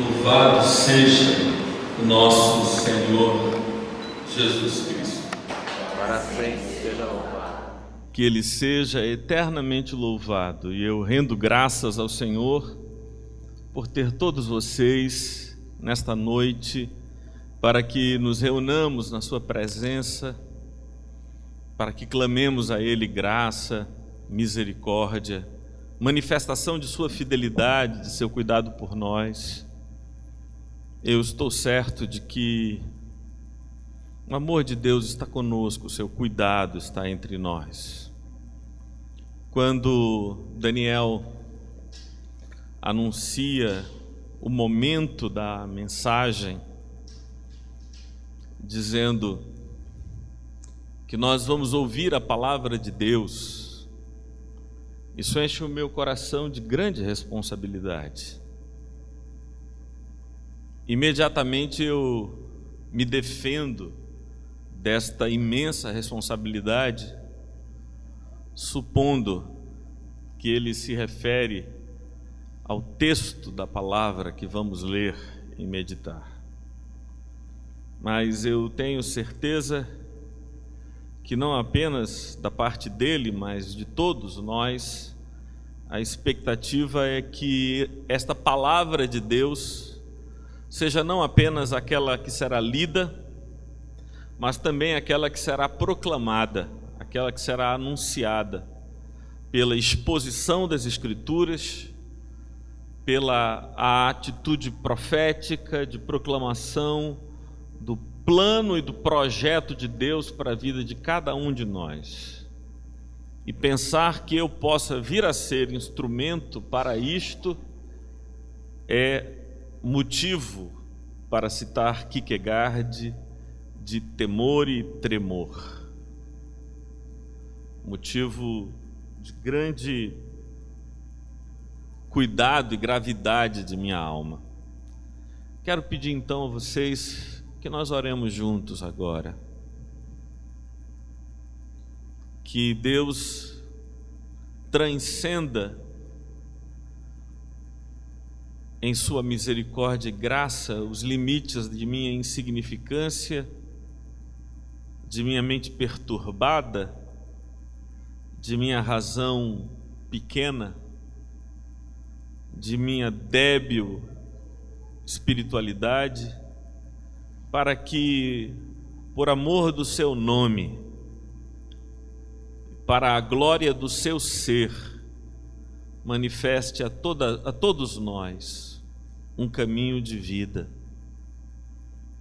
Louvado seja o nosso Senhor Jesus Cristo. Para sempre seja louvado. Que Ele seja eternamente louvado. E eu rendo graças ao Senhor por ter todos vocês nesta noite, para que nos reunamos na Sua presença, para que clamemos a Ele graça, misericórdia, manifestação de Sua fidelidade, de Seu cuidado por nós. Eu estou certo de que o amor de Deus está conosco, o Seu cuidado está entre nós. Quando Daniel anuncia o momento da mensagem, dizendo que nós vamos ouvir a palavra de Deus, isso enche o meu coração de grande responsabilidade. Imediatamente eu me defendo desta imensa responsabilidade, supondo que ele se refere ao texto da palavra que vamos ler e meditar. Mas eu tenho certeza que não apenas da parte dele, mas de todos nós, a expectativa é que esta palavra de Deus seja não apenas aquela que será lida, mas também aquela que será proclamada, aquela que será anunciada pela exposição das Escrituras, pela atitude profética de proclamação do plano e do projeto de Deus para a vida de cada um de nós. E pensar que eu possa vir a ser instrumento para isto é motivo, para citar Kierkegaard, de temor e tremor. Motivo de grande cuidado e gravidade de minha alma. Quero pedir então a vocês que nós oremos juntos agora. Que Deus transcenda em Sua misericórdia e graça os limites de minha insignificância, de minha mente perturbada, de minha razão pequena, de minha débil espiritualidade, para que, por amor do Seu nome, para a glória do Seu ser, manifeste a todos nós um caminho de vida,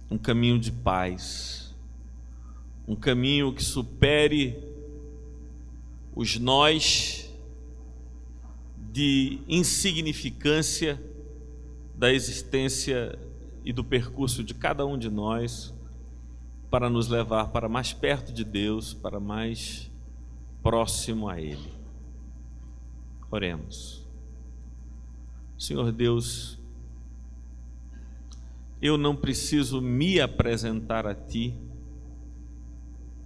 um caminho de paz, um caminho que supere os nós de insignificância da existência e do percurso de cada um de nós, para nos levar para mais perto de Deus, para mais próximo a Ele. Oremos. Senhor Deus, eu não preciso me apresentar a Ti,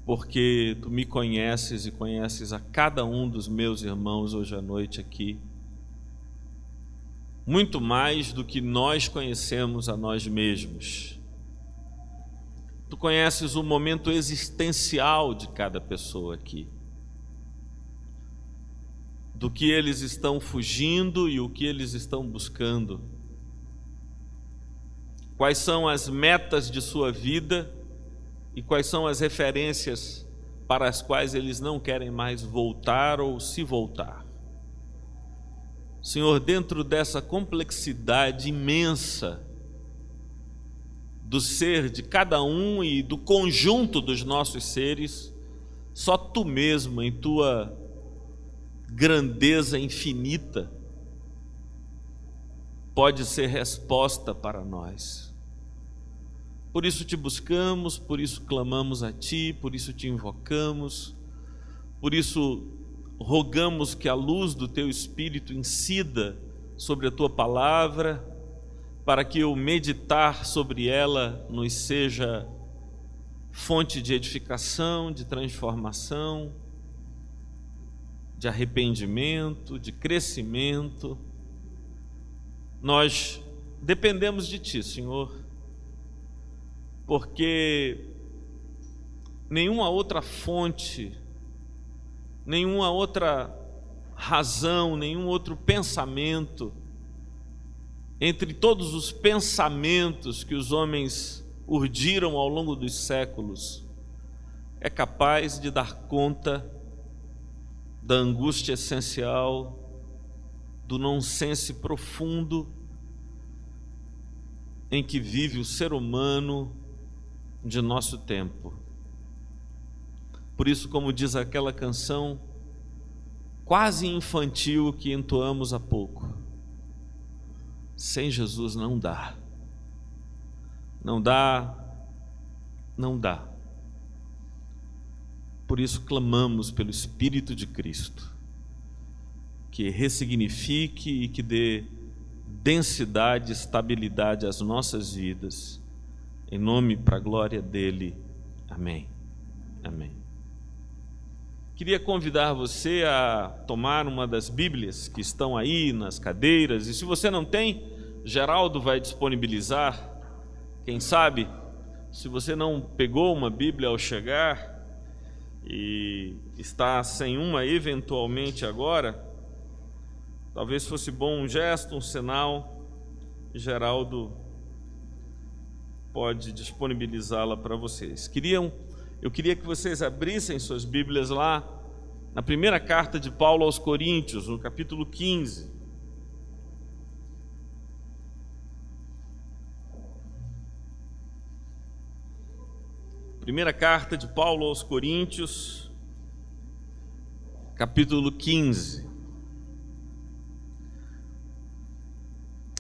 porque Tu me conheces e conheces a cada um dos meus irmãos hoje à noite aqui, muito mais do que nós conhecemos a nós mesmos. Tu conheces o momento existencial de cada pessoa aqui, do que eles estão fugindo e o que eles estão buscando. Quais são as metas de sua vida e quais são as referências para as quais eles não querem mais voltar ou se voltar. Senhor, dentro dessa complexidade imensa do ser de cada um e do conjunto dos nossos seres, só Tu mesmo, em Tua grandeza infinita, pode ser resposta para nós. Por isso Te buscamos, por isso clamamos a Ti, por isso Te invocamos, por isso rogamos que a luz do Teu Espírito incida sobre a Tua palavra, para que o meditar sobre ela nos seja fonte de edificação, de transformação, de arrependimento, de crescimento. Nós dependemos de Ti, Senhor, porque nenhuma outra fonte, nenhuma outra razão, nenhum outro pensamento, entre todos os pensamentos que os homens urdiram ao longo dos séculos, é capaz de dar conta da angústia essencial, do nonsense profundo em que vive o ser humano de nosso tempo. Por isso, como diz aquela canção quase infantil que entoamos há pouco, sem Jesus não dá. Não dá, não dá. Por isso clamamos pelo Espírito de Cristo, que ressignifique e que dê densidade, estabilidade às nossas vidas, em nome para a glória dele. Amém. Amém. Queria convidar você a tomar uma das Bíblias que estão aí nas cadeiras, e se você não tem, Geraldo vai disponibilizar. Quem sabe, se você não pegou uma Bíblia ao chegar e está sem uma eventualmente agora, talvez fosse bom um gesto, um sinal, e Geraldo pode disponibilizá-la para vocês. Eu queria que vocês abrissem suas Bíblias lá na primeira carta de Paulo aos Coríntios, no capítulo 15. Primeira carta de Paulo aos Coríntios, capítulo 15.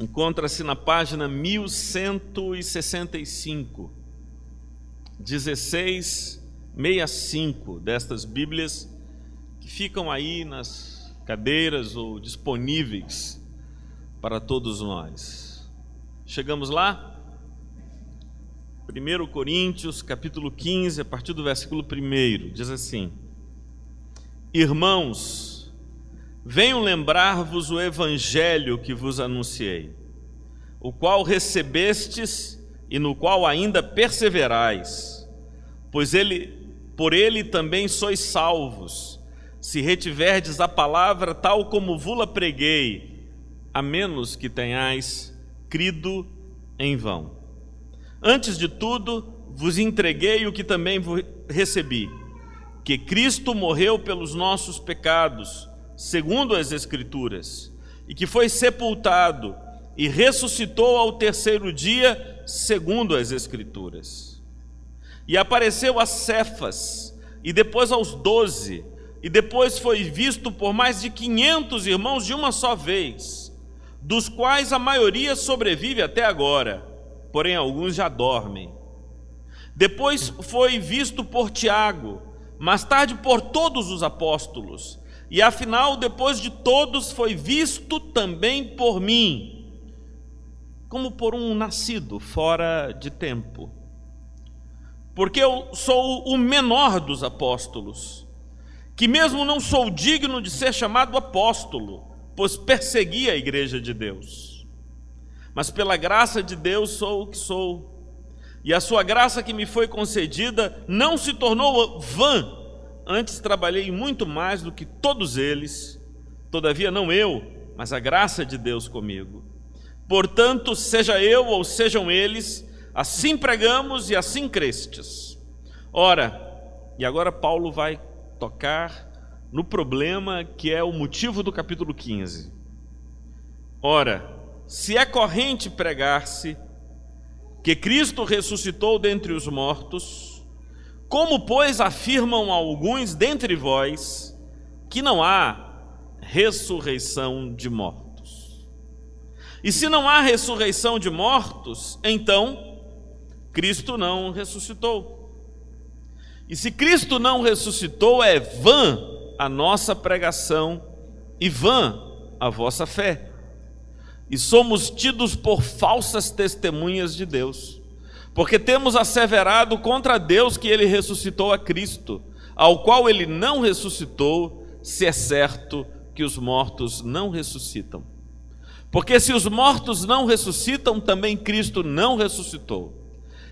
Encontra-se na página 1165, 1665 destas Bíblias que ficam aí nas cadeiras ou disponíveis para todos nós. Chegamos lá? 1 Coríntios, capítulo 15, a partir do versículo 1, diz assim: Irmãos, venho lembrar-vos o evangelho que vos anunciei, o qual recebestes e no qual ainda perseverais, pois por ele também sois salvos, se retiverdes a palavra tal como vos-la preguei, a menos que tenhais crido em vão. Antes de tudo, vos entreguei o que também recebi, que Cristo morreu pelos nossos pecados, segundo as Escrituras, e que foi sepultado e ressuscitou ao terceiro dia, segundo as Escrituras. E apareceu a Cefas, e depois aos 12, e depois foi visto por mais de 500 irmãos de uma só vez, dos quais a maioria sobrevive até agora, porém alguns já dormem. Depois foi visto por Tiago, mais tarde por todos os apóstolos, e afinal, depois de todos, foi visto também por mim, como por um nascido fora de tempo. Porque eu sou o menor dos apóstolos, que mesmo não sou digno de ser chamado apóstolo, pois persegui a igreja de Deus. Mas pela graça de Deus sou o que sou, e a sua graça que me foi concedida não se tornou vã. Antes trabalhei muito mais do que todos eles, todavia não eu, mas a graça de Deus comigo. Portanto, seja eu ou sejam eles, assim pregamos e assim crestes. Ora, e agora Paulo vai tocar no problema que é o motivo do capítulo 15. Ora, se é corrente pregar-se que Cristo ressuscitou dentre os mortos, como, pois, afirmam alguns dentre vós que não há ressurreição de mortos? E se não há ressurreição de mortos, então Cristo não ressuscitou. E se Cristo não ressuscitou, é vã a nossa pregação e vã a vossa fé. E somos tidos por falsas testemunhas de Deus, porque temos asseverado contra Deus que ele ressuscitou a Cristo, ao qual ele não ressuscitou, se é certo que os mortos não ressuscitam. Porque se os mortos não ressuscitam, também Cristo não ressuscitou.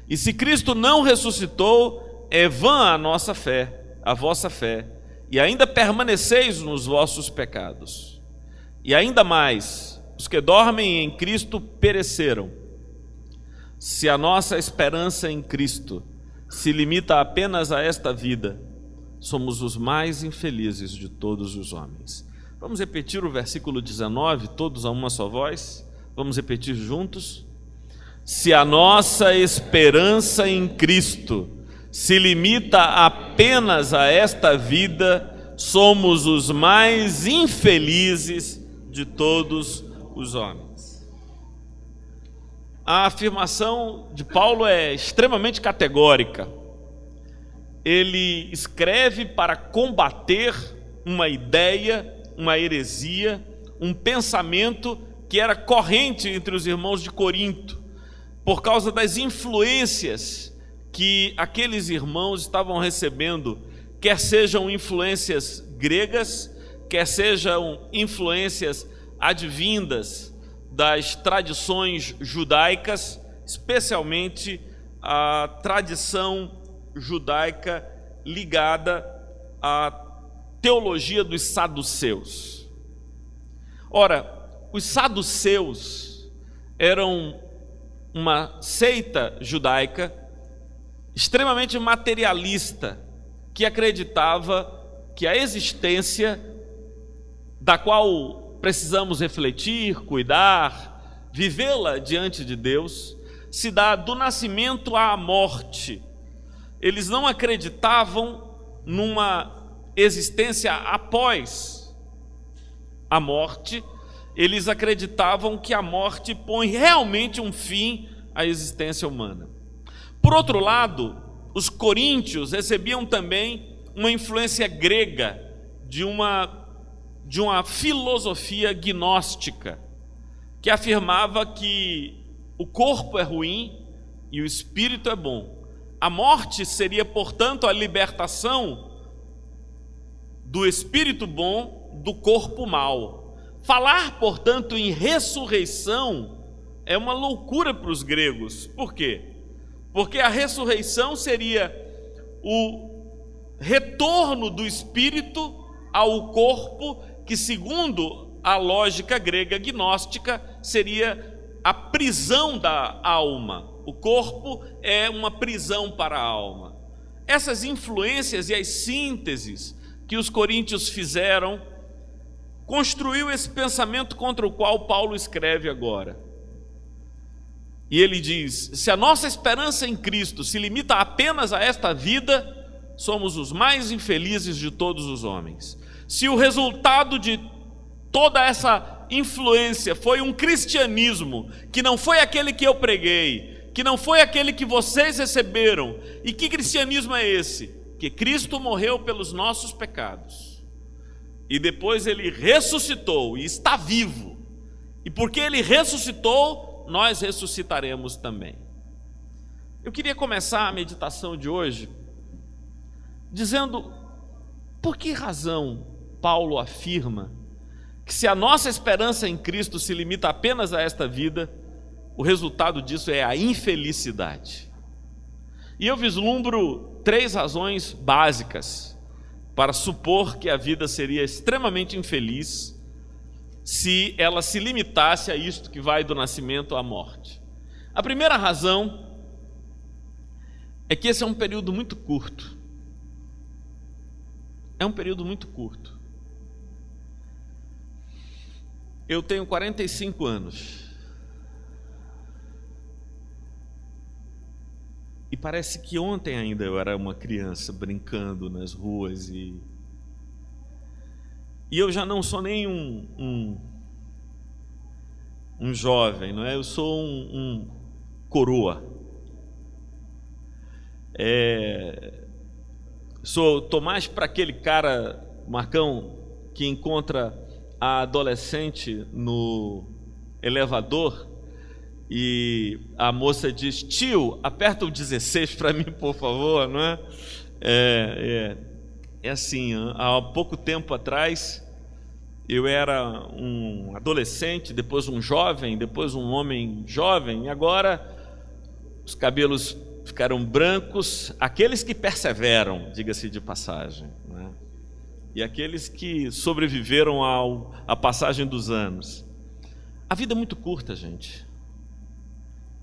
E se Cristo não ressuscitou, é vã a nossa fé, a vossa fé, e ainda permaneceis nos vossos pecados. E ainda mais, os que dormem em Cristo pereceram. Se a nossa esperança em Cristo se limita apenas a esta vida, somos os mais infelizes de todos os homens. Vamos repetir o versículo 19, todos a uma só voz? Vamos repetir juntos? Se a nossa esperança em Cristo se limita apenas a esta vida, somos os mais infelizes de todos os homens. A afirmação de Paulo é extremamente categórica. Ele escreve para combater uma ideia, uma heresia, um pensamento que era corrente entre os irmãos de Corinto, por causa das influências que aqueles irmãos estavam recebendo, quer sejam influências gregas, quer sejam influências advindas das tradições judaicas, especialmente a tradição judaica ligada à teologia dos saduceus. Ora, os saduceus eram uma seita judaica extremamente materialista, que acreditava que a existência, da qual precisamos refletir, cuidar, vivê-la diante de Deus, se dá do nascimento à morte. Eles não acreditavam numa existência após a morte, eles acreditavam que a morte põe realmente um fim à existência humana. Por outro lado, os coríntios recebiam também uma influência grega de uma filosofia gnóstica, que afirmava que o corpo é ruim e o espírito é bom. A morte seria, portanto, a libertação do espírito bom do corpo mau. Falar, portanto, em ressurreição é uma loucura para os gregos. Por quê? Porque a ressurreição seria o retorno do espírito ao corpo, que, segundo a lógica grega gnóstica, seria a prisão da alma. O corpo é uma prisão para a alma. Essas influências e as sínteses que os coríntios fizeram construiu esse pensamento contra o qual Paulo escreve agora. E ele diz: se a nossa esperança em Cristo se limita apenas a esta vida, somos os mais infelizes de todos os homens. Se o resultado de toda essa influência foi um cristianismo que não foi aquele que eu preguei, que não foi aquele que vocês receberam, e que cristianismo é esse? Que Cristo morreu pelos nossos pecados, e depois Ele ressuscitou e está vivo, e porque Ele ressuscitou, nós ressuscitaremos também. Eu queria começar a meditação de hoje dizendo por que razão Paulo afirma que se a nossa esperança em Cristo se limita apenas a esta vida, o resultado disso é a infelicidade. E eu vislumbro 3 razões básicas para supor que a vida seria extremamente infeliz se ela se limitasse a isto que vai do nascimento à morte. A primeira razão é que esse é um período muito curto. É um período muito curto. Eu tenho 45 anos. E parece que ontem ainda eu era uma criança brincando nas ruas e eu já não sou nem um jovem, não é? Eu sou um coroa. Tô mais para aquele cara, Marcão, que encontra a adolescente no elevador e a moça diz: tio, aperta o 16 para mim, por favor, não é? É assim, há pouco tempo atrás Eu era um adolescente, depois um jovem, depois um homem jovem, e agora os cabelos ficaram brancos, aqueles que perseveram, diga-se de passagem, né? E aqueles que sobreviveram à passagem dos anos. A vida é muito curta, gente.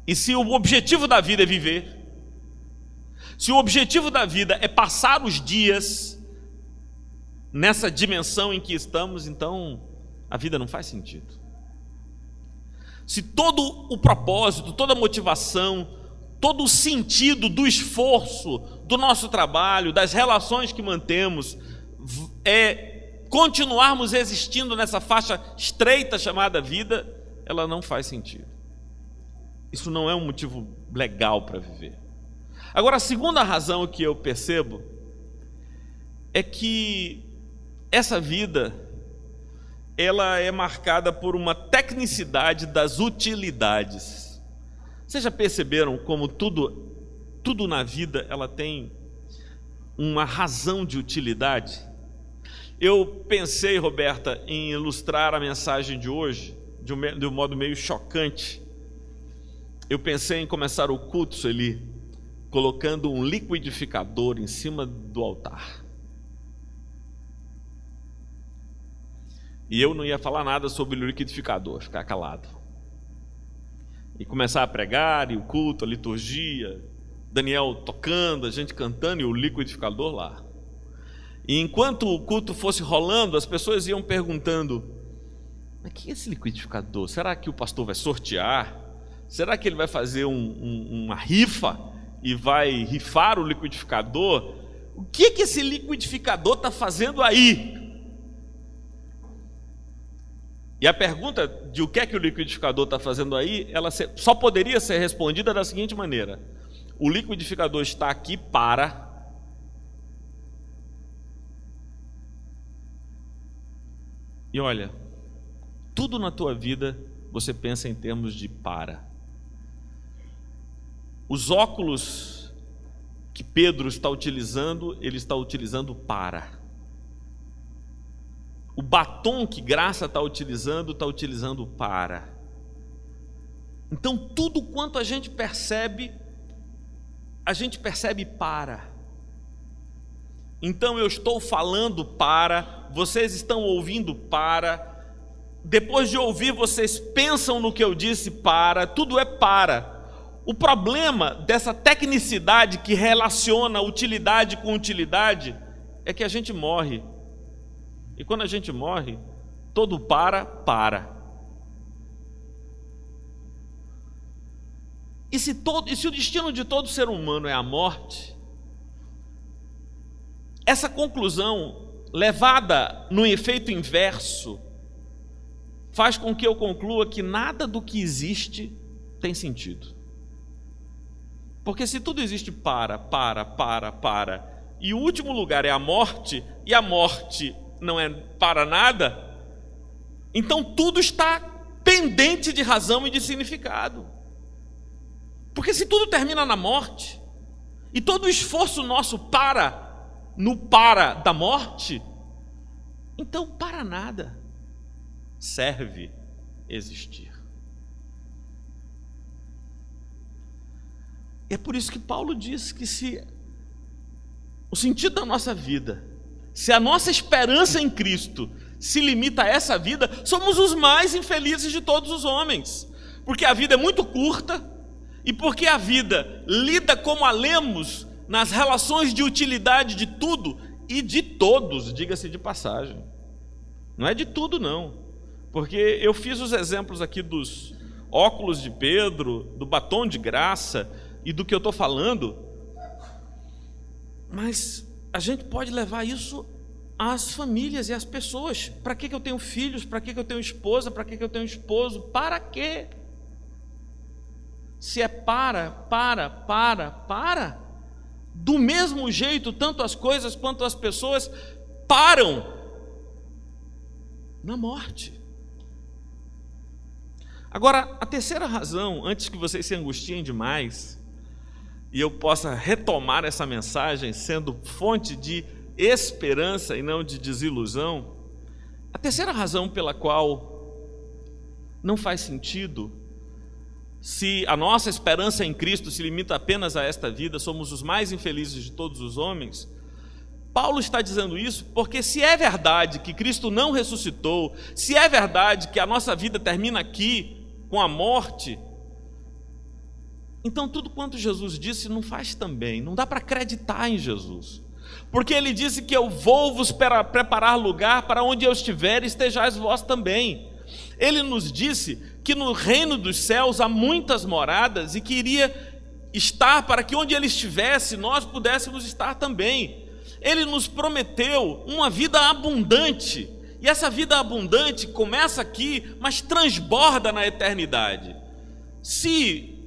E se o objetivo da vida é viver, se o objetivo da vida é passar os dias nessa dimensão em que estamos, então a vida não faz sentido. Se todo o propósito, toda a motivação, todo o sentido do esforço, do nosso trabalho, das relações que mantemos, é continuarmos existindo nessa faixa estreita chamada vida, ela não faz sentido. Isso não é um motivo legal para viver. Agora, a segunda razão que eu percebo é que essa vida, ela é marcada por uma tecnicidade das utilidades. Vocês já perceberam como tudo na vida ela tem uma razão de utilidade? Eu pensei, Roberta, em ilustrar a mensagem de hoje de um modo meio chocante. Eu pensei em começar o culto, Sueli, colocando um liquidificador em cima do altar. E eu não ia falar nada sobre o liquidificador, ficar calado. E começar a pregar, e o culto, a liturgia, Daniel tocando, a gente cantando e o liquidificador lá. E enquanto o culto fosse rolando, as pessoas iam perguntando: mas que é esse liquidificador? Será que o pastor vai sortear? Será que ele vai fazer uma rifa e vai rifar o liquidificador? O que esse liquidificador está fazendo aí? E a pergunta de o que o liquidificador está fazendo aí, ela só poderia ser respondida da seguinte maneira: o liquidificador está aqui para... E olha, tudo na tua vida você pensa em termos de para. Os óculos que Pedro está utilizando, ele está utilizando para. O batom que Graça está utilizando para. Então tudo quanto a gente percebe para. Então eu estou falando para, vocês estão ouvindo para, depois de ouvir vocês pensam no que eu disse para, tudo é para. O problema dessa tecnicidade que relaciona utilidade com utilidade é que a gente morre. E quando a gente morre, todo para. E se o destino de todo ser humano é a morte, essa conclusão, levada no efeito inverso, faz com que eu conclua que nada do que existe tem sentido. Porque se tudo existe para, e o último lugar é a morte, e a morte não é para nada, então tudo está pendente de razão e de significado. Porque se tudo termina na morte, e todo o esforço nosso no para da morte, então para nada serve existir. É por isso que Paulo diz que se o sentido da nossa vida, se a nossa esperança em Cristo se limita a essa vida, somos os mais infelizes de todos os homens, porque a vida é muito curta e porque a vida lida como a lemos nas relações de utilidade de tudo e de todos, diga-se de passagem. Não é de tudo não, porque eu fiz os exemplos aqui dos óculos de Pedro, do batom de Graça e do que eu estou falando, mas a gente pode levar isso às famílias e às pessoas. Para que eu tenho filhos? Para que eu tenho esposa? Para que eu tenho esposo? Para quê? Se é para, do mesmo jeito, tanto as coisas quanto as pessoas param na morte. Agora, a terceira razão, antes que vocês se angustiem demais e eu possa retomar essa mensagem sendo fonte de esperança e não de desilusão, A terceira razão pela qual não faz sentido, se a nossa esperança em Cristo se limita apenas a esta vida, somos os mais infelizes de todos os homens. Paulo está dizendo isso porque, se é verdade que Cristo não ressuscitou, se é verdade que a nossa vida termina aqui com a morte, então tudo quanto Jesus disse não faz também, não dá para acreditar em Jesus, porque ele disse que eu vou vos preparar lugar para onde eu estiver, estejais vós também. Ele nos disse que no reino dos céus há muitas moradas e que iria estar para que onde ele estivesse nós pudéssemos estar também. Ele nos prometeu uma vida abundante, e essa vida abundante começa aqui, mas transborda na eternidade. Se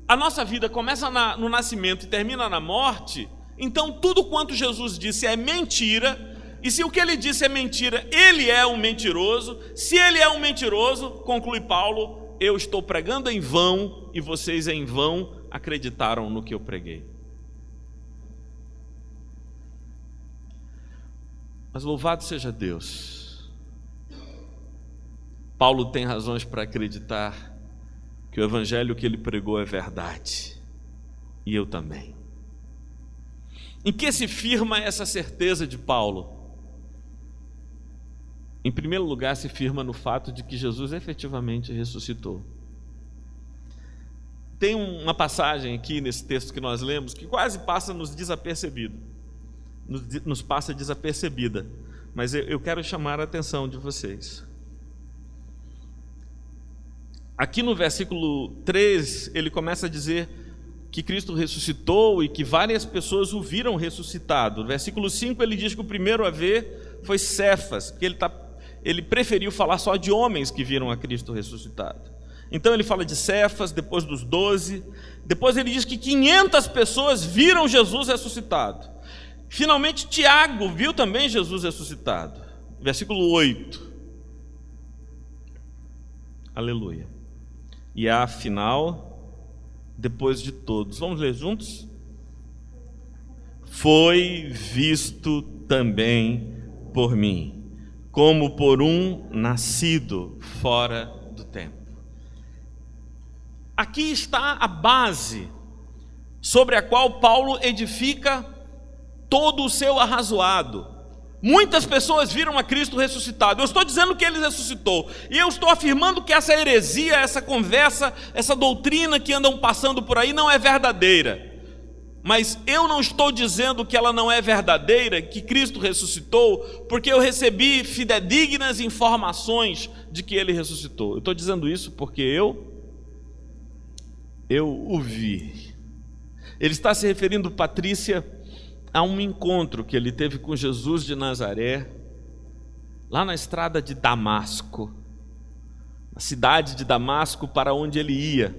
a nossa vida começa no nascimento e termina na morte, então tudo quanto Jesus disse é mentira, e se o que ele disse é mentira, ele é um mentiroso. Se ele é um mentiroso, conclui Paulo, eu estou pregando em vão e vocês em vão acreditaram no que eu preguei. Mas louvado seja Deus, Paulo tem razões para acreditar que o evangelho que ele pregou é verdade, e eu também. Em que se firma essa certeza de Paulo? Em primeiro lugar, se firma no fato de que Jesus efetivamente ressuscitou. Tem uma passagem aqui nesse texto que nós lemos que quase passa nos passa desapercebida, mas eu quero chamar a atenção de vocês. Aqui no versículo 3, ele começa a dizer que Cristo ressuscitou e que várias pessoas o viram ressuscitado. No versículo 5 ele diz que o primeiro a ver foi Cefas, que ele preferiu falar só de homens que viram a Cristo ressuscitado. Então ele fala de Cefas, depois dos 12, depois ele diz que 500 pessoas viram Jesus ressuscitado. Finalmente Tiago viu também Jesus ressuscitado. Versículo 8. Aleluia. E afinal, depois de todos, vamos ler juntos? Foi visto também por mim, como por um nascido fora do tempo. Aqui está a base sobre a qual Paulo edifica todo o seu arrazoado. Muitas pessoas viram a Cristo ressuscitado. Eu estou dizendo que ele ressuscitou, e eu estou afirmando que essa heresia, essa conversa, essa doutrina que andam passando por aí não é verdadeira. Mas eu não estou dizendo que ela não é verdadeira, que Cristo ressuscitou, porque eu recebi fidedignas informações de que ele ressuscitou. Eu estou dizendo isso porque eu o vi. Ele está se referindo, Patrícia, a um encontro que ele teve com Jesus de Nazaré, lá na estrada de Damasco, na cidade de Damasco para onde ele ia.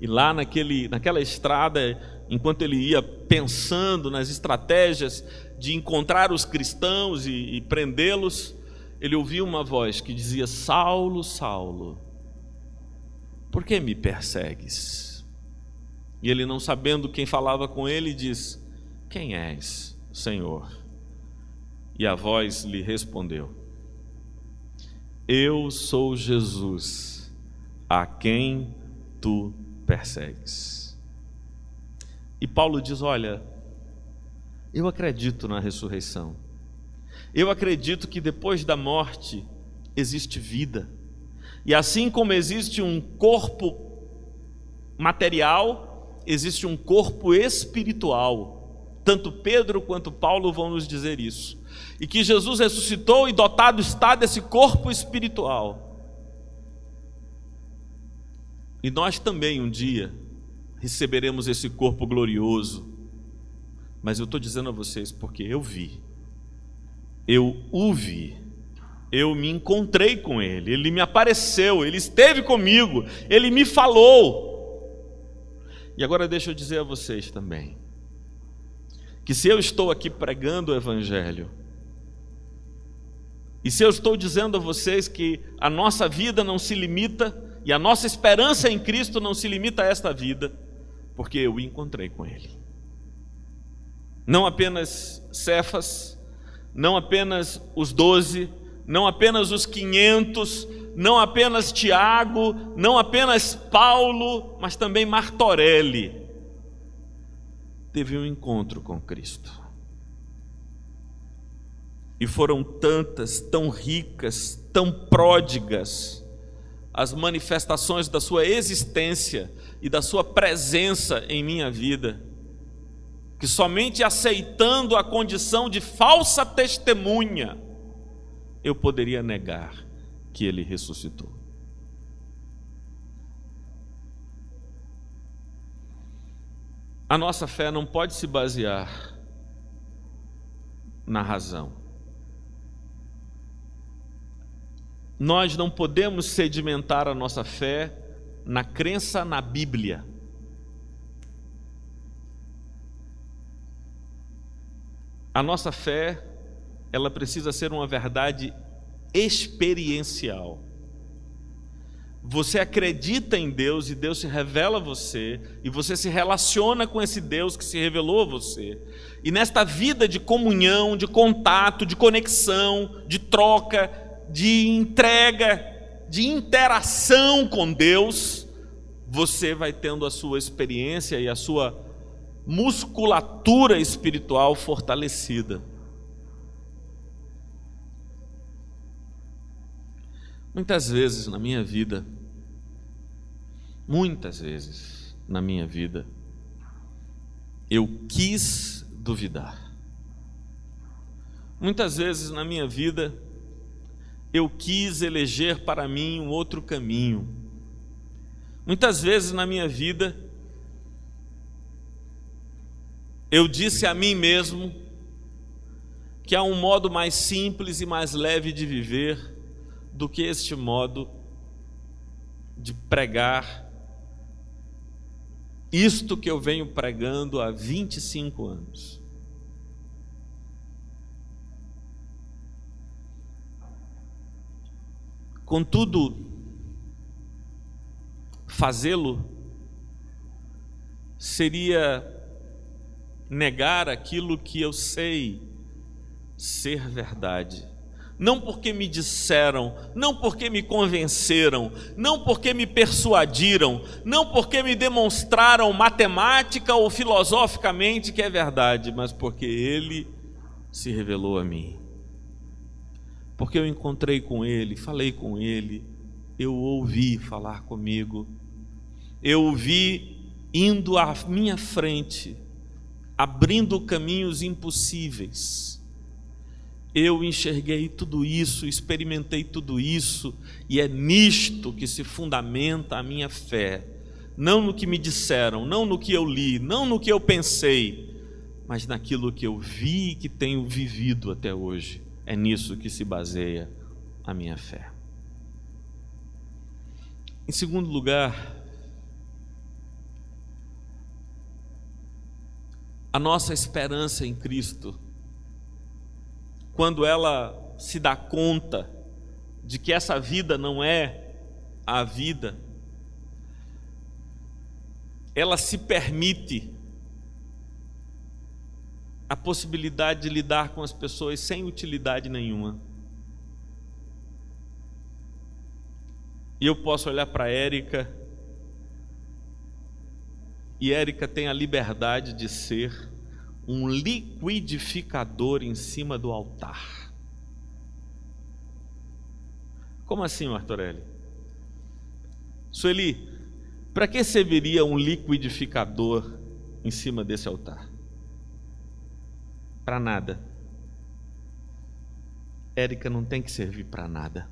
E lá naquela estrada, enquanto ele ia pensando nas estratégias de encontrar os cristãos e prendê-los, ele ouviu uma voz que dizia: Saulo, Saulo, por que me persegues? E ele, não sabendo quem falava com ele, diz: quem és, Senhor? E a voz lhe respondeu: eu sou Jesus, a quem tu persegues. E Paulo diz: olha, eu acredito na ressurreição. Eu acredito que depois da morte existe vida. E assim como existe um corpo material, existe um corpo espiritual. Tanto Pedro quanto Paulo vão nos dizer isso. E que Jesus ressuscitou e dotado está desse corpo espiritual. E nós também um dia receberemos esse corpo glorioso. Mas eu estou dizendo a vocês porque eu vi. Eu o vi. Eu me encontrei com ele. Ele me apareceu. Ele esteve comigo. Ele me falou. E agora deixa eu dizer a vocês também, que se eu estou aqui pregando o evangelho, e se eu estou dizendo a vocês que a nossa vida não se limita, e a nossa esperança em Cristo não se limita a esta vida, porque eu encontrei com ele. Não apenas Cefas, não apenas os 12, não apenas os 500, não apenas Tiago, não apenas Paulo, mas também Martorelli teve um encontro com Cristo. E foram tantas, tão ricas, tão pródigas as manifestações da sua existência e da sua presença em minha vida, que somente aceitando a condição de falsa testemunha eu poderia negar que ele ressuscitou. A nossa fé não pode se basear na razão. Nós não podemos sedimentar a nossa fé na crença na Bíblia. A nossa fé, ela precisa ser uma verdade experiencial. Você acredita em Deus e Deus se revela a você, e você se relaciona com esse Deus que se revelou a você. E nesta vida de comunhão, de contato, de conexão, de troca, de entrega, de interação com Deus, você vai tendo a sua experiência e a sua musculatura espiritual fortalecida. Muitas vezes na minha vida, eu quis duvidar. Muitas vezes na minha vida, eu quis eleger para mim um outro caminho. Muitas vezes na minha vida, eu disse a mim mesmo que há um modo mais simples e mais leve de viver do que este modo de pregar isto que eu venho pregando há 25 anos. Contudo, fazê-lo seria negar aquilo que eu sei ser verdade. Não porque me disseram, não porque me convenceram, não porque me persuadiram, não porque me demonstraram matemática ou filosoficamente que é verdade, mas porque Ele se revelou a mim. Porque eu encontrei com Ele, falei com Ele, eu ouvi falar comigo, eu o vi indo à minha frente, abrindo caminhos impossíveis. Eu enxerguei tudo isso, experimentei tudo isso, e é nisto que se fundamenta a minha fé. Não no que me disseram, não no que eu li, não no que eu pensei, mas naquilo que eu vi e que tenho vivido até hoje. É nisso que se baseia a minha fé. Em segundo lugar, a nossa esperança em Cristo, quando ela se dá conta de que essa vida não é a vida, ela se permite a possibilidade de lidar com as pessoas sem utilidade nenhuma. E eu posso olhar para Érica, e Érica tem a liberdade de ser um liquidificador em cima do altar. Como assim, Martorelli? Sueli, para que serviria um liquidificador em cima desse altar? Para nada. Érica não tem que servir para nada.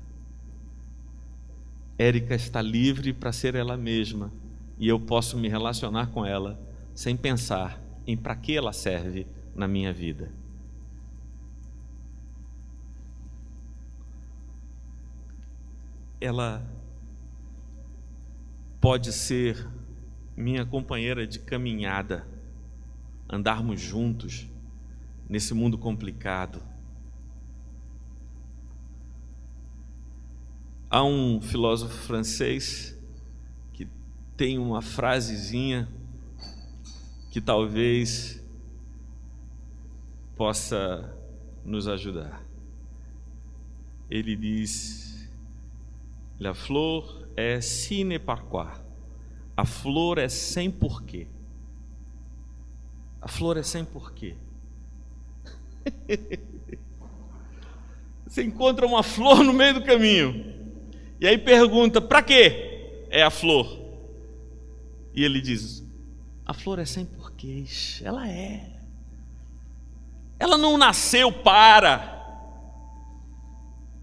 Érica está livre para ser ela mesma, e eu posso me relacionar com ela sem pensar em para que ela serve na minha vida. Ela pode ser minha companheira de caminhada, andarmos juntos nesse mundo complicado. Há um filósofo francês que tem uma frasezinha que talvez possa nos ajudar. Ele diz: La flor é sine par qua. A flor é sem porquê. A flor é sem porquê. Você encontra uma flor no meio do caminho e aí pergunta: para quê é a flor? E ele diz: a flor é sem porquês. Ela é. Ela não nasceu para.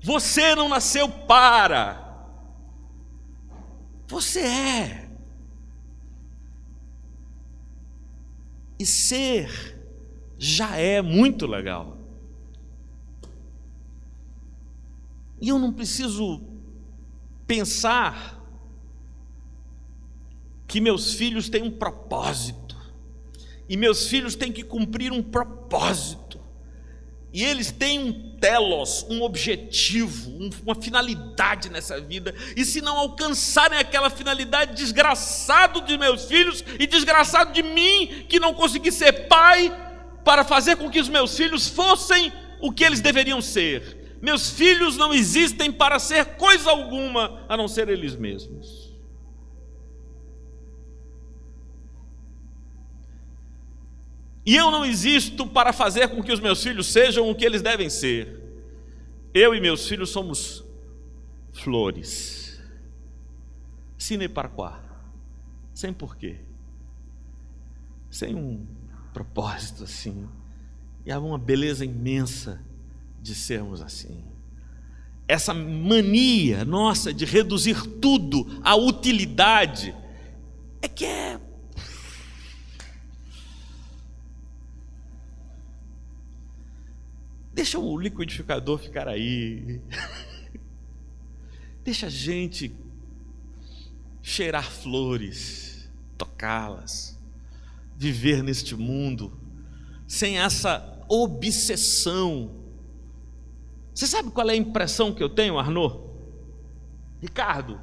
Você não nasceu para. Você é. E ser já é muito legal. E eu não preciso pensar que meus filhos têm um propósito, e meus filhos têm que cumprir um propósito, e eles têm um telos, um objetivo, uma finalidade nessa vida, e se não alcançarem aquela finalidade, desgraçado de meus filhos e desgraçado de mim, que não consegui ser pai para fazer com que os meus filhos fossem o que eles deveriam ser. Meus filhos não existem para ser coisa alguma a não ser eles mesmos. E eu não existo para fazer com que os meus filhos sejam o que eles devem ser. Eu e meus filhos somos flores. Sine par qua. Sem porquê. Sem um propósito assim. E há uma beleza imensa de sermos assim. Essa mania nossa de reduzir tudo à utilidade é que é... Deixa o liquidificador ficar aí. Deixa a gente cheirar flores, tocá-las, viver neste mundo sem essa obsessão. Você sabe qual é a impressão que eu tenho, Arnaud? Ricardo,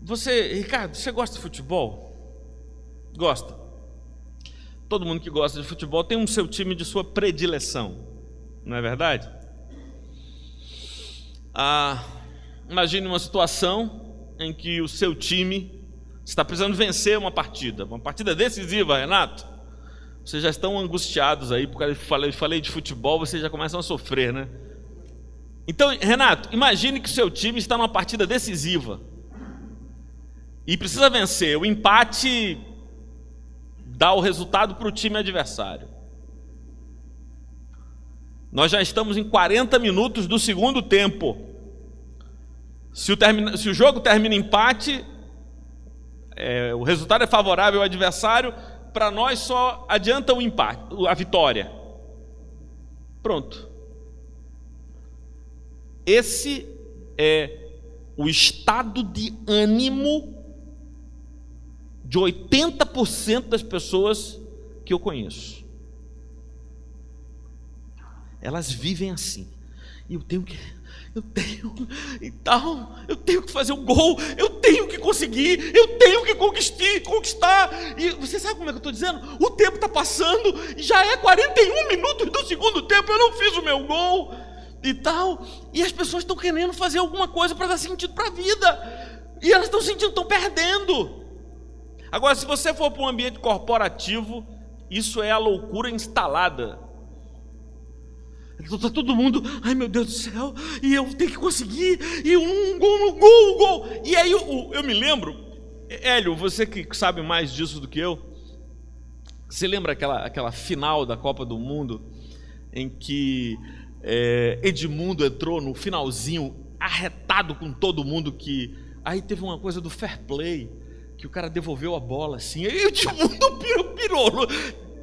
você gosta de futebol? Gosta? Todo mundo que gosta de futebol tem um seu time de sua predileção, não é verdade? Imagine uma situação em que o seu time está precisando vencer uma partida decisiva, Renato. Vocês já estão angustiados aí, porque eu falei de futebol, vocês já começam a sofrer, né? Então, Renato, imagine que o seu time está numa partida decisiva e precisa vencer. O empate dá o resultado para o time adversário. Nós já estamos em 40 minutos do segundo tempo. Se o jogo termina em empate, o resultado é favorável ao adversário. Para nós só adianta o empate, a vitória. Pronto. Esse é o estado de ânimo de 80% das pessoas que eu conheço. Elas vivem assim. E eu tenho que fazer um gol, eu tenho que conseguir, eu tenho que conquistar. E você sabe como é que eu estou dizendo? O tempo está passando, já é 41 minutos do segundo tempo, eu não fiz o meu gol e tal. E as pessoas estão querendo fazer alguma coisa para dar sentido para a vida, e elas estão sentindo, estão perdendo. Agora, se você for para um ambiente corporativo, isso é a loucura instalada. Está todo mundo, ai meu Deus do céu, e eu tenho que conseguir, e um gol. E aí eu me lembro, Hélio, você que sabe mais disso do que eu, você lembra aquela final da Copa do Mundo, em que Edmundo entrou no finalzinho, arretado com todo mundo, que aí teve uma coisa do fair play, que o cara devolveu a bola assim, e o Edmundo pirou,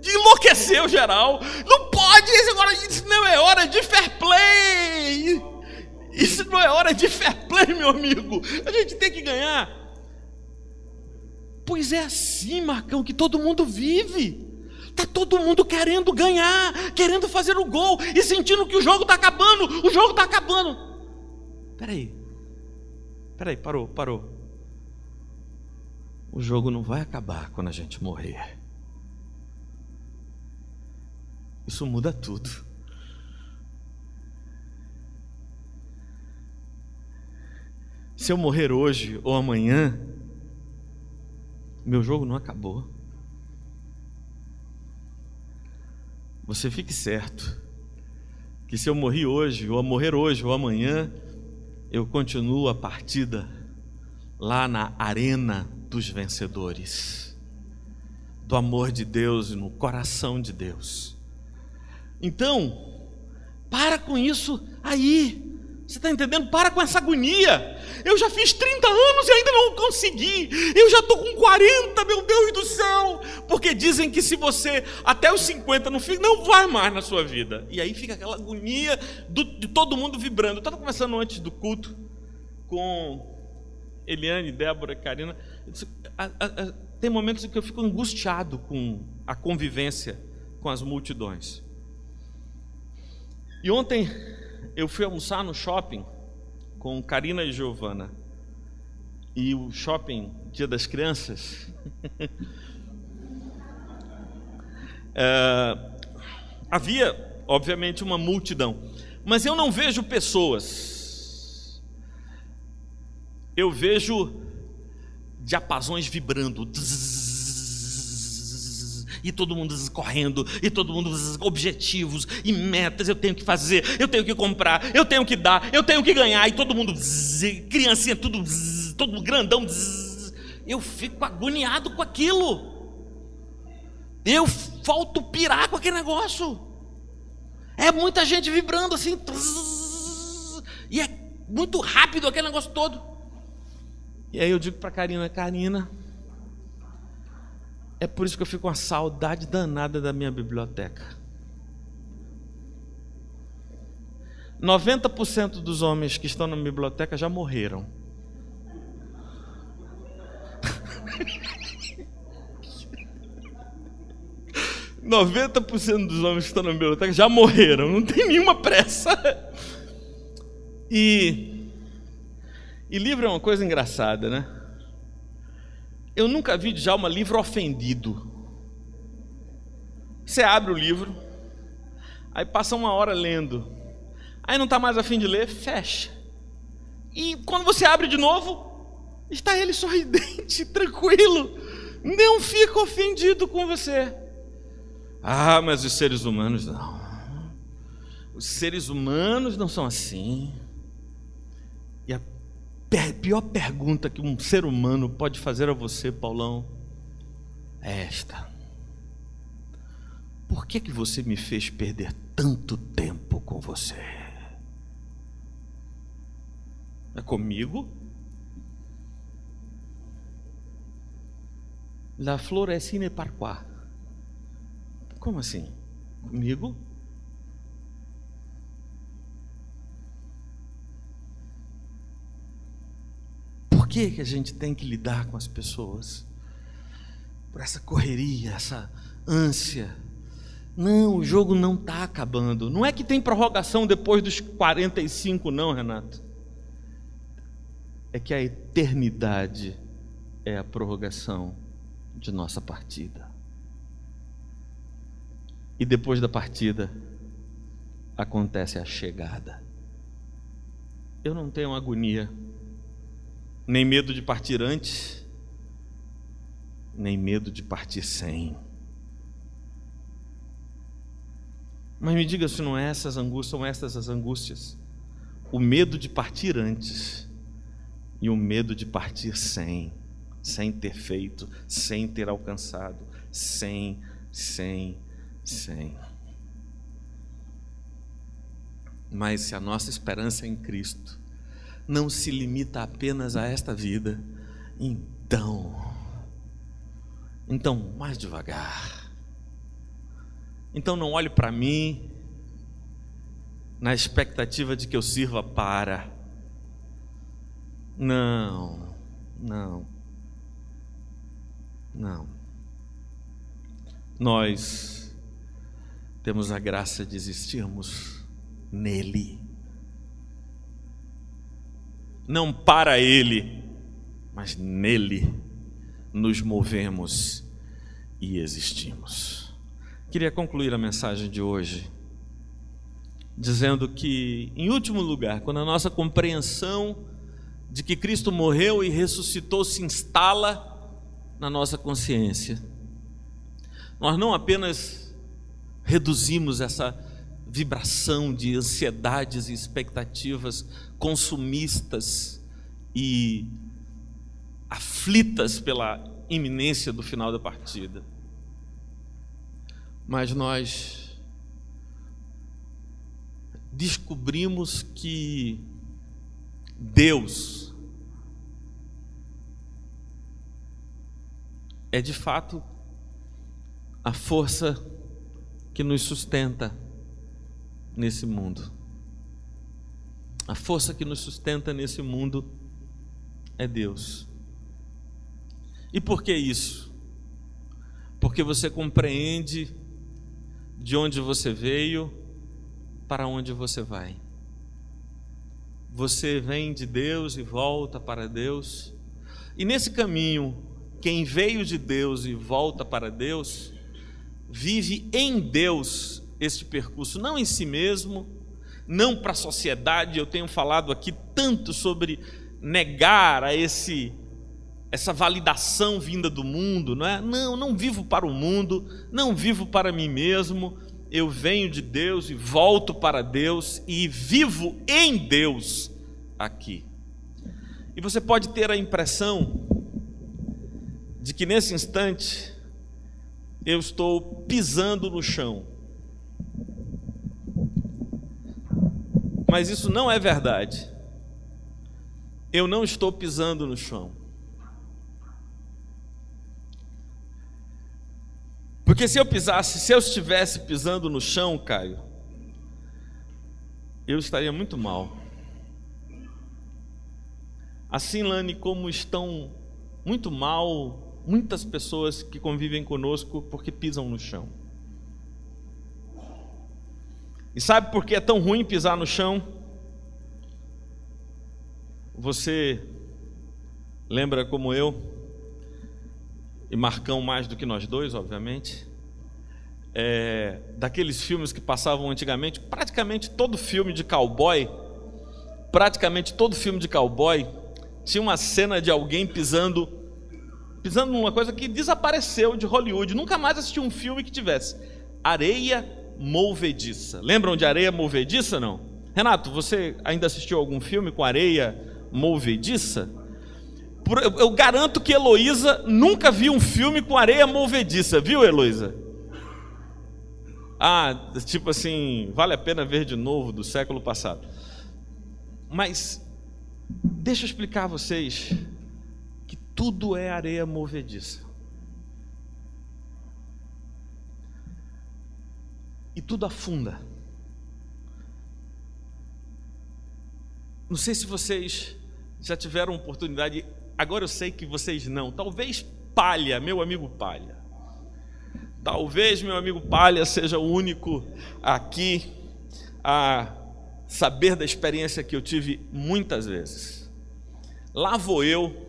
enlouqueceu geral. Não pode isso agora, isso não é hora de fair play. Isso não é hora de fair play, meu amigo. A gente tem que ganhar. Pois é assim, Marcão, que todo mundo vive. Está todo mundo querendo ganhar, querendo fazer o gol e sentindo que o jogo está acabando. O jogo está acabando. Peraí, parou. O jogo não vai acabar quando a gente morrer. Isso muda tudo. se eu morrer hoje ou amanhã, meu jogo não acabou. Você fique certo que se eu morrer hoje ou amanhã, eu continuo a partida lá na arena dos vencedores, do amor de Deus e no coração de Deus. Então, para com isso aí. Você está entendendo? Para com essa agonia. Eu já fiz 30 anos e ainda não consegui. Eu já estou com 40, meu Deus do céu. Porque dizem que se você até os 50 não fica, não vai mais na sua vida. E aí fica aquela agonia de todo mundo vibrando. Eu estava conversando antes do culto com Eliane, Débora, Karina. Tem momentos em que eu fico angustiado com a convivência com as multidões. E ontem eu fui almoçar no shopping com Karina e Giovana. E o shopping, Dia das Crianças, havia, obviamente, uma multidão. Mas eu não vejo pessoas. Eu vejo diapasões vibrando. E todo mundo correndo, e todo mundo objetivos e metas. Eu tenho que fazer, eu tenho que comprar, eu tenho que dar, eu tenho que ganhar. E todo mundo, criancinha, tudo, todo grandão. Eu fico agoniado com aquilo. Eu falto pirar com aquele negócio. É muita gente vibrando assim. E é muito rápido aquele negócio todo. E aí eu digo para Karina, é por isso que eu fico com uma saudade danada da minha biblioteca. 90% dos homens que estão na minha biblioteca já morreram. %90 dos homens que estão na biblioteca já morreram, não tem nenhuma pressa. E livro é uma coisa engraçada, né? Eu nunca vi de Djalma livro ofendido. Você abre o livro, aí passa uma hora lendo, aí não está mais a fim de ler, fecha. E quando você abre de novo, está ele sorridente, tranquilo, não fica ofendido com você. Ah, mas os seres humanos não. Os seres humanos não são assim. E a pior pergunta que um ser humano pode fazer a você, Paulão, é esta: por que você me fez perder tanto tempo com você? É comigo? La flor é sine par qua. Como assim? Comigo? Por que a gente tem que lidar com as pessoas? Por essa correria, essa ânsia. Não, o jogo não está acabando. Não é que tem prorrogação depois dos 45, não, Renato. É que a eternidade é a prorrogação de nossa partida. E depois da partida, acontece a chegada. Eu não tenho agonia, nem medo de partir antes, nem medo de partir sem. Mas me diga se não é essas angústias, são essas as angústias. O medo de partir antes e o medo de partir sem ter feito, sem ter alcançado, sem. Mas se a nossa esperança é em Cristo não se limita apenas a esta vida, então mais devagar. Então não olhe para mim na expectativa de que eu sirva para. Não. Nós temos a graça de existirmos nele. Não para ele, mas nele nos movemos e existimos. Queria concluir a mensagem de hoje dizendo que, em último lugar, quando a nossa compreensão de que Cristo morreu e ressuscitou se instala na nossa consciência. Nós não apenas reduzimos essa vibração de ansiedades e expectativas consumistas e aflitas pela iminência do final da partida, mas nós descobrimos que Deus é de fato a força que nos sustenta nesse mundo. A força que nos sustenta nesse mundo é Deus. E por que isso? Porque você compreende de onde você veio, para onde você vai. Você vem de Deus e volta para Deus. E nesse caminho, quem veio de Deus e volta para Deus, vive em Deus este percurso, não em si mesmo, não para a sociedade. Eu tenho falado aqui tanto sobre negar a essa validação vinda do mundo, não é? Não vivo para o mundo, não vivo para mim mesmo. Eu venho de Deus e volto para Deus e vivo em Deus aqui. E você pode ter a impressão de que nesse instante eu estou pisando no chão. Mas isso não é verdade. Eu não estou pisando no chão. Porque se eu estivesse pisando no chão, Caio, eu estaria muito mal. Assim, Lani, como estão muito mal muitas pessoas que convivem conosco porque pisam no chão. E sabe por que é tão ruim pisar no chão? Você lembra como eu, e Marcão mais do que nós dois, obviamente, daqueles filmes que passavam antigamente, praticamente todo filme de cowboy tinha uma cena de alguém pisando numa coisa que desapareceu de Hollywood. Nunca mais assisti um filme que tivesse areia movediça. Lembram de areia movediça, não? Renato, você ainda assistiu algum filme com areia movediça? Eu garanto que Heloísa nunca viu um filme com areia movediça, viu, Heloísa? Tipo assim, vale a pena ver de novo, do século passado. Mas deixa eu explicar a vocês que tudo é areia movediça. E tudo afunda. Não sei se vocês já tiveram oportunidade, agora eu sei que vocês não. Talvez Palha, meu amigo Palha. Talvez meu amigo Palha seja o único aqui a saber da experiência que eu tive muitas vezes. Lá vou eu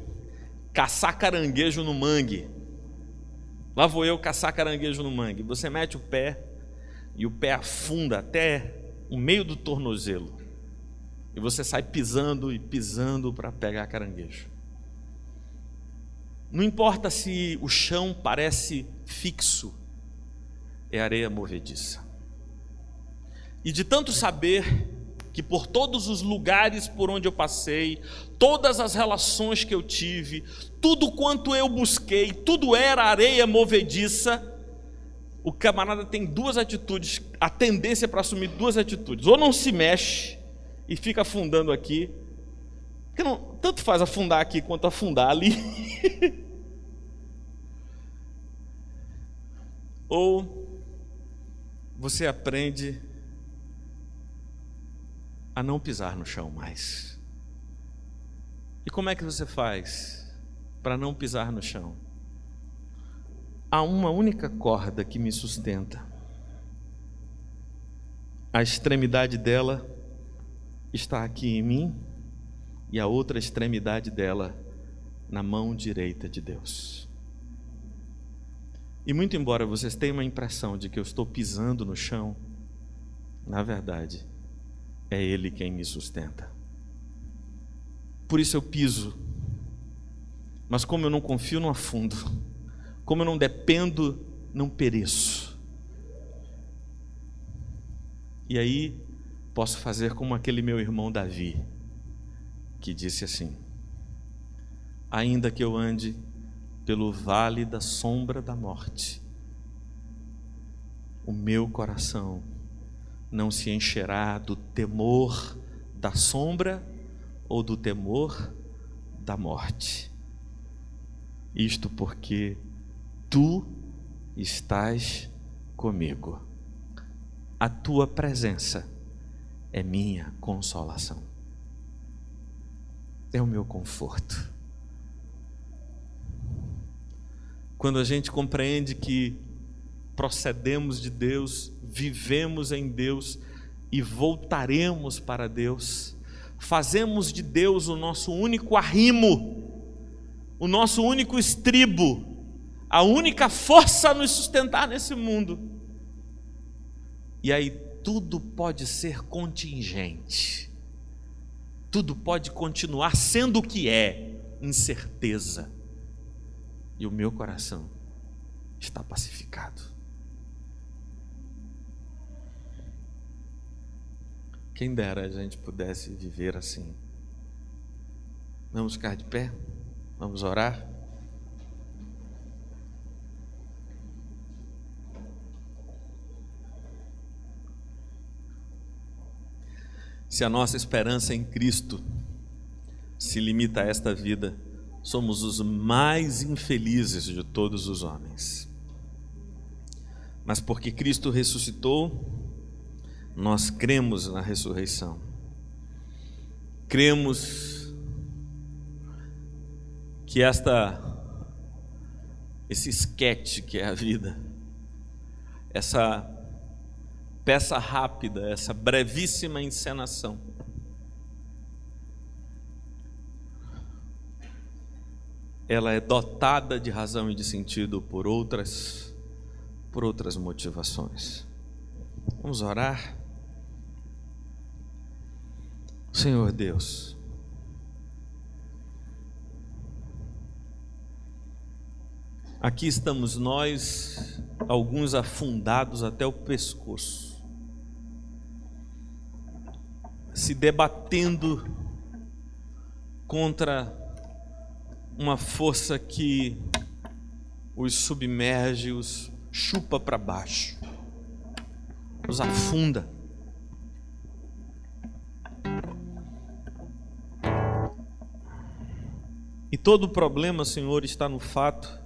caçar caranguejo no mangue. Você mete o pé e o pé afunda até o meio do tornozelo. E você sai pisando e pisando para pegar caranguejo. Não importa se o chão parece fixo, é areia movediça. E de tanto saber que por todos os lugares por onde eu passei, todas as relações que eu tive, tudo quanto eu busquei, tudo era areia movediça, o camarada tem duas atitudes, a tendência para assumir duas atitudes: ou não se mexe e fica afundando aqui, porque não, tanto faz afundar aqui quanto afundar ali, ou você aprende a não pisar no chão mais. E como é que você faz para não pisar no chão? Há uma única corda que me sustenta. A extremidade dela está aqui em mim e a outra extremidade dela na mão direita de Deus. E muito embora vocês tenham uma impressão de que eu estou pisando no chão, na verdade, é Ele quem me sustenta. por isso eu piso. Mas como eu não confio, não afundo. Como eu não dependo, não pereço. E aí posso fazer como aquele meu irmão Davi, que disse assim: ainda que eu ande pelo vale da sombra da morte, o meu coração não se encherá do temor da sombra ou do temor da morte. Isto porque tu estás comigo. A tua presença é minha consolação. É o meu conforto. Quando a gente compreende que procedemos de Deus, vivemos em Deus e voltaremos para Deus, fazemos de Deus o nosso único arrimo, o nosso único estribo, a única força a nos sustentar nesse mundo. E aí tudo pode ser contingente, tudo pode continuar sendo o que é, incerteza. E o meu coração está pacificado. Quem dera a gente pudesse viver assim. Vamos ficar de pé? Vamos orar? Se a nossa esperança em Cristo se limita a esta vida, somos os mais infelizes de todos os homens. Mas porque Cristo ressuscitou, nós cremos na ressurreição. Cremos que esse esquete que é a vida, essa peça rápida, essa brevíssima encenação, ela é dotada de razão e de sentido por outras motivações. Vamos orar. Senhor Deus, aqui estamos nós, alguns afundados até o pescoço, se debatendo contra uma força que os submerge, os chupa para baixo, os afunda. E todo o problema, Senhor, está no fato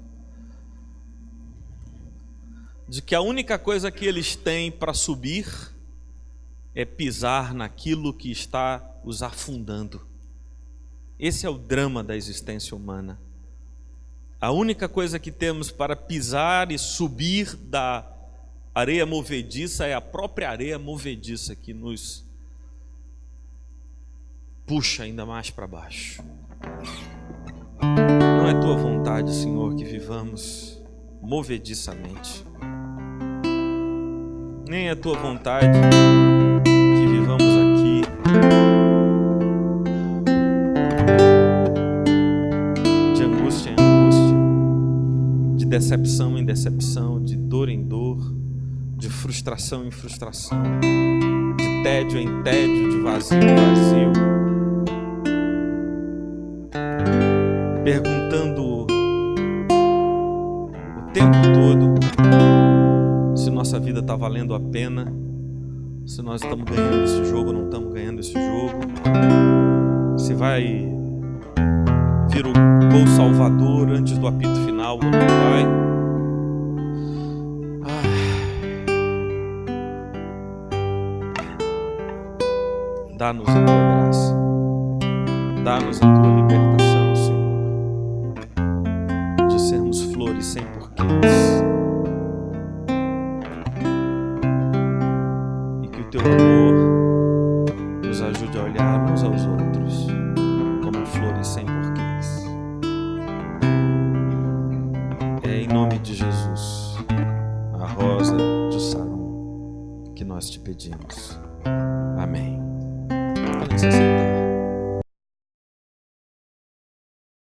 de que a única coisa que eles têm para subir é pisar naquilo que está os afundando. Esse é o drama da existência humana. A única coisa que temos para pisar e subir da areia movediça é a própria areia movediça que nos puxa ainda mais para baixo. Não é tua vontade, Senhor, que vivamos movediçamente. Nem é tua vontade que vivamos aqui de angústia em angústia, de decepção em decepção, de dor em dor, de frustração em frustração, de tédio em tédio, de vazio em vazio, perguntando o tempo todo se nossa vida está valendo a pena, se nós estamos ganhando esse jogo ou não estamos ganhando esse jogo, se vai vir o gol salvador antes do apito final ou não vai. Dá-nos a tua graça, dá-nos a tua libertação, Senhor, de sermos flores sem porquês, e que o teu amor nos ajude a olhar uns aos outros como flores sem porquês. É em nome de Jesus, a rosa de Saron, que nós te pedimos.